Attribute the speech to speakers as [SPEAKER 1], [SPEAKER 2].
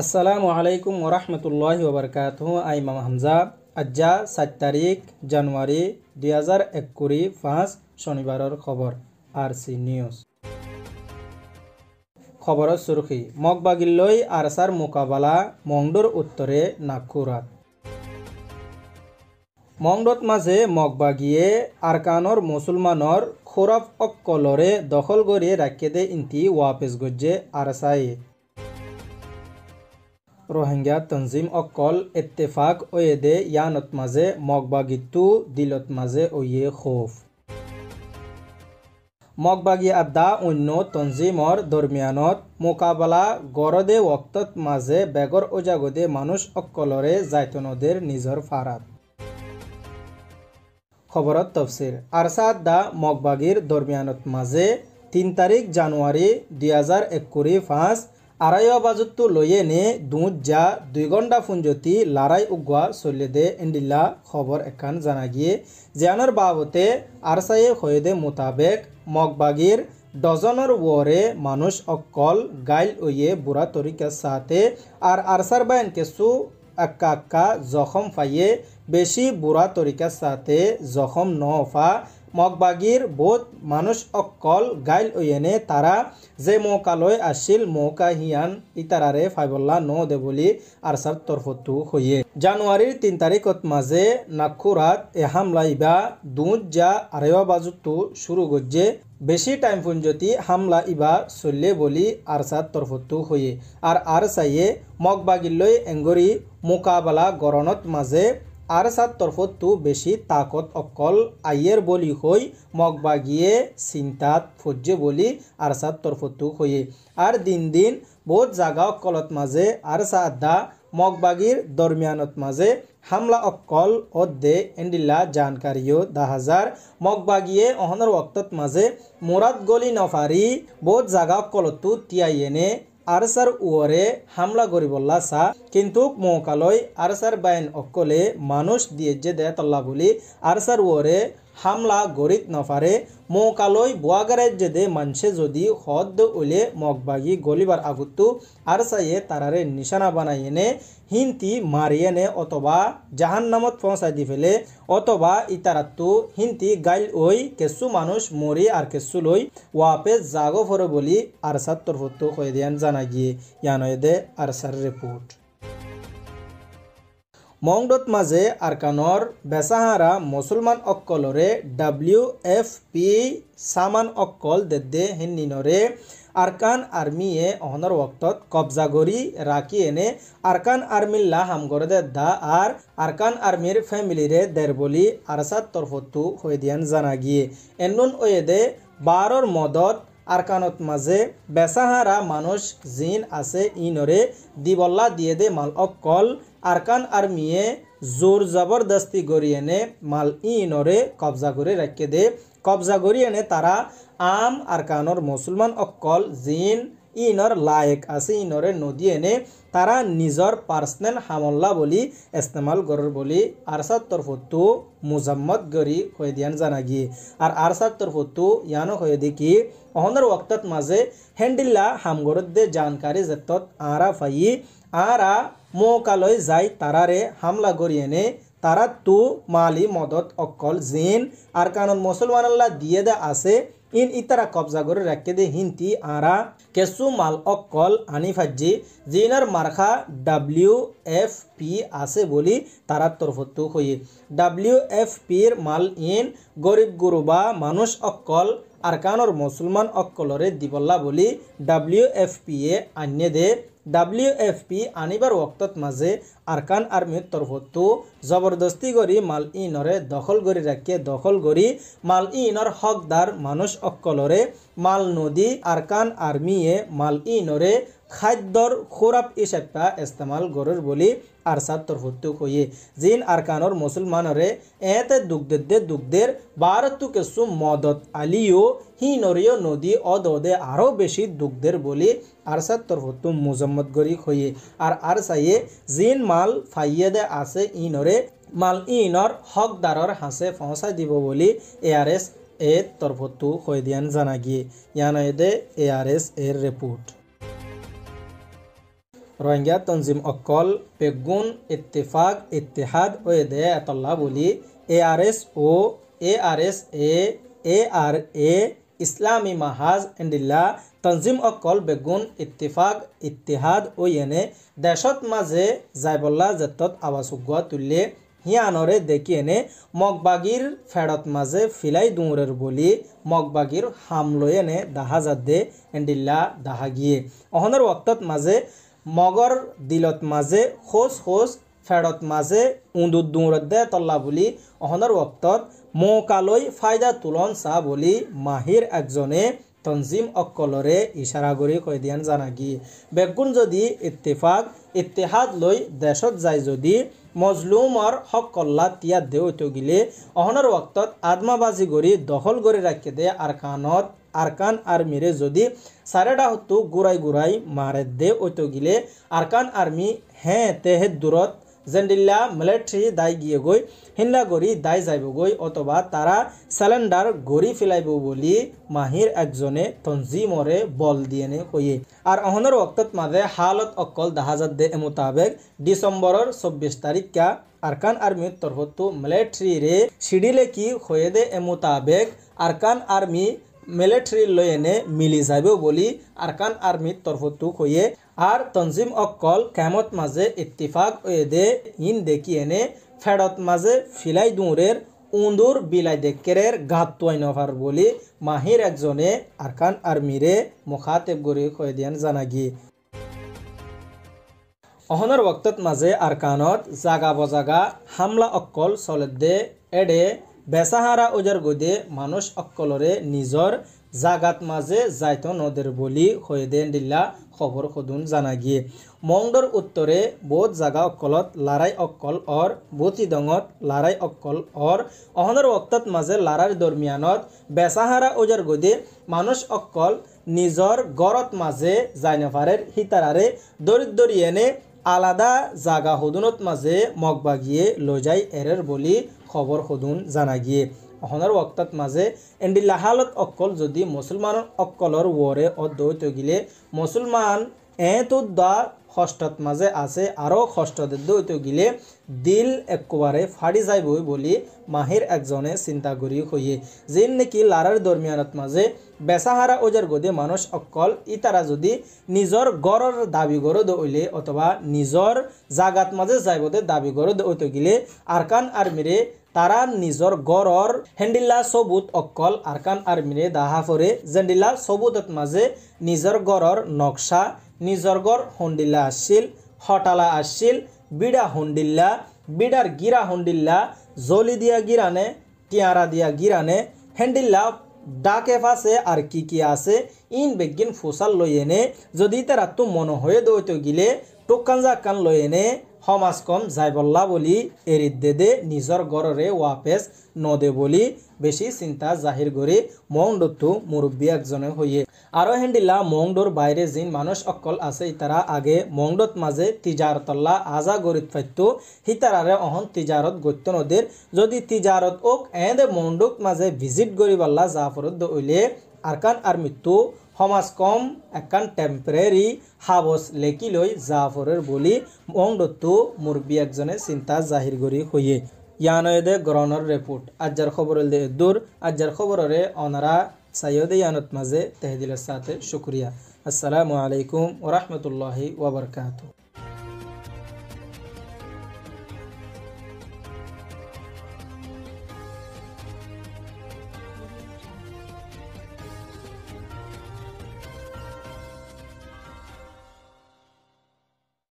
[SPEAKER 1] আসসালামু আলাইকুম ওরহমতুল্লাহি ওবরকাতুহু। আই ইমাম হামজা। আজ্জা 7 তারিখ জানুয়ারি 2021 5 শনিবারের খবর RC নিউজ। খবরের সুরখি মগবাগিল্লই আরসার মোকাবেলা মংডুর উত্তরে নাগপুরাত। মংডত মাঝে মগবাগিয়ে আরকানর মুসলমানর খোরাফ অক্কলরে দখল গড়িয়ে রাখে দে ইন্তি ওয়াপেস গজ্জে আরসায়ে। রোহিঙ্গা তনজিম অকল ইত্তেফাক ওয়েদে ইয়ানত মাঝে মগবাগিতু দিলত মাঝে ওয়ে খৌফ। মগবাগি আদা অন্য তনজিমর দরমিয়ানত মোকাবেলা গরদে ওক্তত মাঝে বেগর ওজাগদে মানুষ অকলরে জায়তনদের নিজর ফারাত। খবরত তফসির আরসা আদা মগবাগির দরমিয়ানত মাঝে 3 তারিখ জানুয়ারি 2021 5 আড়াইয়া বাজুত্তু লইয়ে নে দুধ যা 2 ঘন্টা ফুঞ্জতি লড়াই উগুয়া চলে দে এন্ডিল্লা খবর এখান জানা গিয়ে জিয়ানোর বাবতে আরসায়ে খয়েদে মোতাবেক মগবাগির ডজনের ওরে মানুষ অকল গাইল ওয়ে বুড়া তরিকার সাথে আর আরসার বায়ন কেসু আক্কা আক্কা জখম ফাইয়ে বেশি বুড়া তরিকার সাথে জখম নফা মগবাগির বোধ মানুষ অকল গাইল ওয়েনে তারা যে মৌকালয় আসিল মৌকা হিয়ান ইতারারে ফাইবল্লা ন দে বলি আরসার তরফতু হইয়ে। জানুয়ারির 3 তারিখত মাঝে নাগপুরাত এ হামলা ইবা দুধ যা আড়াইয়া বাজুতু শুরু গজ্জে বেশি টাইম পুঞ্জতি হামলা ইবা চললে বলি আরসার তরফতু হইয়ে। আর আরসাইয়ে মগবাগিল্লই এঙ্গরি মোকাবেলা গরনত মাঝে আরসার তরফতু বেশি তাকত অকল আইয়ের বলি হই মগবাগিয়ে চিন্তাত ফজ্জে বলি আরসার তরফতু হইয়ে। আর দিন দিন বহুত জাগা অকলত মাঝে আরসা আদা মগবাগির দরমিয়ানত মাঝে হামলা অকল অদ্দে এন্ডিল্লা জানকারিও 10,000 মগবাগিয়ে অহনের ওক্তত মাঝে মুরাদ গলি নফারি বহুত জাগা অকলতু তিয়াইয়েনে আরসার উয়রে হামলা গরিবল্লা সা কিন্তু মৌকালয় আরসার বাইন অকলে মানুষ দিয়ে যে দেতল্লা বলি আরসার উয়রে হামলা গরিত নফারে মৌকালয় বুয়াগারের যেদে মানসে যদি হদ উলে মগবাগি গলিবার আগুতু আরসাইয়ে তারারে নিশানা বানাইয়েনে হিন্তি মারিয়েনে অথবা জাহান্নামত পৌঁছাই দি ফেলে অথবা ইতারাত্তু হিন্তি গাইল ওই কেসু মানুষ মরি আর কেসু লই ওয়াপে জাগো ফরে বলি আরসার তরফতু হয়ে দিয়ান জানা গিয়ে ইয়ানয়েদে আরসার রিপোর্ট। মংডত মাঝে আরকানর বেসাহারা মুসলমান অক্কলরে WFP সামান অক্কল দেদে হেন্নিনরে আরকান আর্মিয়ে অহনর ওক্তত কবজা গরি রাখি এনে আরকান আর্মিল্লা হামগরদে দা আর আরকান আর্মির ফ্যামিলিরে দের বলি আরসার তরফতু হয়ে দিয়ান জানা গিয়ে। এন্নুন ওয়েদে 12 মদত আরকানত মাঝে বেসাহারা মানুষ জিন আছে ইনরে দিবল্লা দিয়ে দে মাল অকল আরকান আর্মিয়ে জোর জবরদস্তি গড়িয়েনে মাল ইনরে কবজা করে রাখে দে। কবজা গড়িয়েনে তারা আম আরকানর মুসলমান অকল জিন ইনর লায়েক আছে ইনরে নদী এনে তারা নিজর পার্সোনাল হামল্লা বলি ইস্তেমাল গরর বলি আরসার তরফতু মুজাম্মত গরি হয়ে দিয়ান জানা গিয়ে। আর আরসার তরফতু ইয়ানো হয়ে দেখি অহনের ওক্তত মাঝে হেন্ডিল্লা হামগরদে জানকারি জেতত আরা ফাই আরা মৌকালয় যাই তারারে হামলা গড়িয়েনে তারা তু মালি মদত অকল জিন আর কানন মুসলমানাল্লাহ দিয়ে দে আছে ইন ইতারা কবজা করে রাখে দে হিন্তি আরা কেসু মাল অকল আনি ফাজি জিনার মার্খা WFP আছে বলি তারার তরফতু হয়ে। WFPর মাল ইন গরিব গুরুবা মানুষ অকল আরকানর মুসলমান অকলরে দিবল্লা বলি WFP এ আনিয়ে দে। WFP আনিবার ওক্তত মাঝে আরকান আর্মির তরফতু জবরদস্তি করি মাল ইনরে দখল করি রাখে দখল করি মাল ইনর হকদার মানুষ অকলরে মাল নদী আরকান আর্মিয়ে মাল ইনরে খাদ্যর খোরাপ হিসেবে ইস্তেমাল গরর বলি আরসার তরফতু হয়ে। জিন আরকানর মুসলমানরে এতে দুগ্ধের বারতু কেসু মদত আলিও হি নরিও নদী অদে আরও বেশি দুগ্ধের বলি আরসার তরফতু মুজাম্মত গরি হয়ে। আর আরসাইয়ে জিন মাল ফাইয়ে দে আছে ইনরে মাল ইনর হকদারর হাসে পৌঁছাই দিব বলি ARS এর তরফতু হয়ে দিয়ান জানা গিয়ে ইয়ানয়েদে ARS এর রিপোর্ট। রোহিঙ্গা তঞ্জিম অকল বেগুন ইত্তেফাক ইত্তেহাদ ওয়ে দে এতল্লা বলি ARS ও ARSA ARA ইসলামী মাহাজ এন্ডিল্লা তঞ্জিম অকল বেগুন ইত্তেফাক ইত্তেহাদ ও এনে দেশত মাঝে যাইবল্লা জেতত আওয়াজ উগুয়া তুললে হিয়ানরে দেখি এনে মগবাগির ফেরত মাঝে ফিলাই দুমরের বলি মগবাগির হামলই এনে দাহা যাদে এন্ডিল্লা দাহা গিয়ে অহনের ওক্তত মাঝে মগর দিলত মাঝে খোঁজ খোঁজ ফেরত মাঝে উন্দুর দুমরত দে তল্লা বলি অহনের ওক্তত মৌকালই ফায়দা তুলন চা বলি মাহির একজনে তঞ্জিম অকলরে ইশারা করি কই দিয়ান জানাগি বেগুন যদি ইত্তেফাক ইত্তেহাদ লই দেশত যায় যদি মজলুমর হক কল্লা তিয়া দেও তো গিলে অহনের ওক্তত আদমাবাজি গড়ি দখল করে রাখে দে আরকান আর্মিরে যদি সারেডা হতো গুড়াই মারে দে ওইতো গিলে আরকান আর্মি হ্যাঁ তেহে দূরত জেন্ডিল্লা মিলিটারি দায় গিয়ে গই হিন্দা গড়ি দায় যাইব গই অথবা তারা সিলিন্ডার গড়ি ফেলাইব বলি মাহির একজনে তঞ্জিমরে বল দিয়ে নে কইয়ে আর অহনের ওক্তত মাঝে হালত অকল দাহাজাত দে মোতাবেক ডিসেম্বরের 24 তারিখা আরকান আর্মির তরফতো মিলিটারি রে শিডিলে কি হয়ে দে মোতাবেক আরকান আর্মি মিলিটারি লই এনে মিলি যাইব বলি আরকান আর্মির তরফতো কইয়ে আর তঞ্জিম অকল কেমত মাঝে ইত্তিফাক ওয়ে দে ইন দেখি এনে ফেরত মাঝে ফিলাই দুরের উন্দুর বিলাই দেখের গাত তোয়াই নফার বলি মাহির একজনে আরকান আর্মিরে মুখাতেব গরি কয়ে দিয়ান জানাগি অহনের ওক্তত মাঝে আরকানত জাগা বজাগা হামলা অকল চলে দে এডে বেসাহারা ওজার গদে মানুষ অকলরে নিজর জাগাত মাঝে যাইতো নদের বলি হয়ে দেন দিল্লা খবর খুদুন জানা গিয়ে মংডর উত্তরে বহুত জাগা অকলত লারাই অকল অর বতি দঙত লারাই অকল অর অহনের ওক্তত মাঝে লারার দরমিয়ানত বেসাহারা ওজার গদে মানুষ অকল নিজর গরত মাঝে যাইনফারের হিতারারে দরিদ্র এনে আলাদা জাগা হুদুনত মাঝে মগবাগিয়ে লজাই এরের বলি খবর খুদুন জানা গিয়ে অহনের ওক্তত মাঝে এন্ডিল্লা হালত অকল যদি মুসলমান অকলর ওরে অদ্বৈত গিলে মুসলমান এতদা কষ্টত মাঝে আছে আরও কষ্টদের দৈত গিলে দিল একবারে ফাড়ি যাইব বলি মাহির একজনে চিন্তা করি হইয়ে যেন নাকি লারার দরমিয়ানত মাঝে বেসাহারা ওজার গদে মানুষ অকল ইতারা যদি নিজর গড়র দাবি গড় দইলে অথবা নিজর জাগাত মাঝে যাইবদে দাবি গড় দইত গিলে আরকান আর্মিরে তারা নিজর গড়র হেন্ডিল্লা সবুত অকল আরকান আর্মিরে দাহা ফরে জেন্ডিল্লা সবুতত মাঝে নিজর গড়র নকশা নিজর গড় হন্ডিল্লা আসছিল হটালা আসছিল বিড়া হন্ডিল্লা বিড়ার গিরা হন্ডিল্লা জলি দিয়া গিরানে টিয়ারা দিয়া গিরানে হেন্ডিল্লা ডাকে ফাঁসে আর কি আছে ইন বেগিন ফুসাল লই এনে যদি তারা তো মনে হয়ে দইতে গিলে টোকান জাকান লই এনে সমাজ কম যাইবল্লা বলি এরিত দে নিজর গড়রে ওয়াপেস নদে বলি বেশি চিন্তা জাহির করে মংডতো মুরব্বী একজনে হইয়ে আরো হেন্ডিল্লা মংডোর বাইরে জিন মানুষ অকল আছে ইতারা আগে মংডত মাঝে তিজারতল্লা আজা গরিত ফাইতো হিতারারে অহন তিজারত গত্য নদের যদি তিজারত ওক এঁদে মংডক মাঝে ভিজিট করিবাল্লা জাফরত দইলে আরকান আর্মিতো সমাজ কম একান টেম্পরেরি হাবস লেকি লই জাফরের বলি মংডতো মুরব্বী একজনে চিন্তা জাহির করি হইয়ে ইয়ানদে গ্রহণের রিপোর্ট আজ্জার খবর দে দূর আজ্জার খবরের অনারা সাইয়দে ইয়ানত মাঝে তেহদিলের সাথে শুক্রিয়া আসসালামু আলাইকুম ওয়া রাহমাতুল্লাহি ওয়া বারাকাতুহু।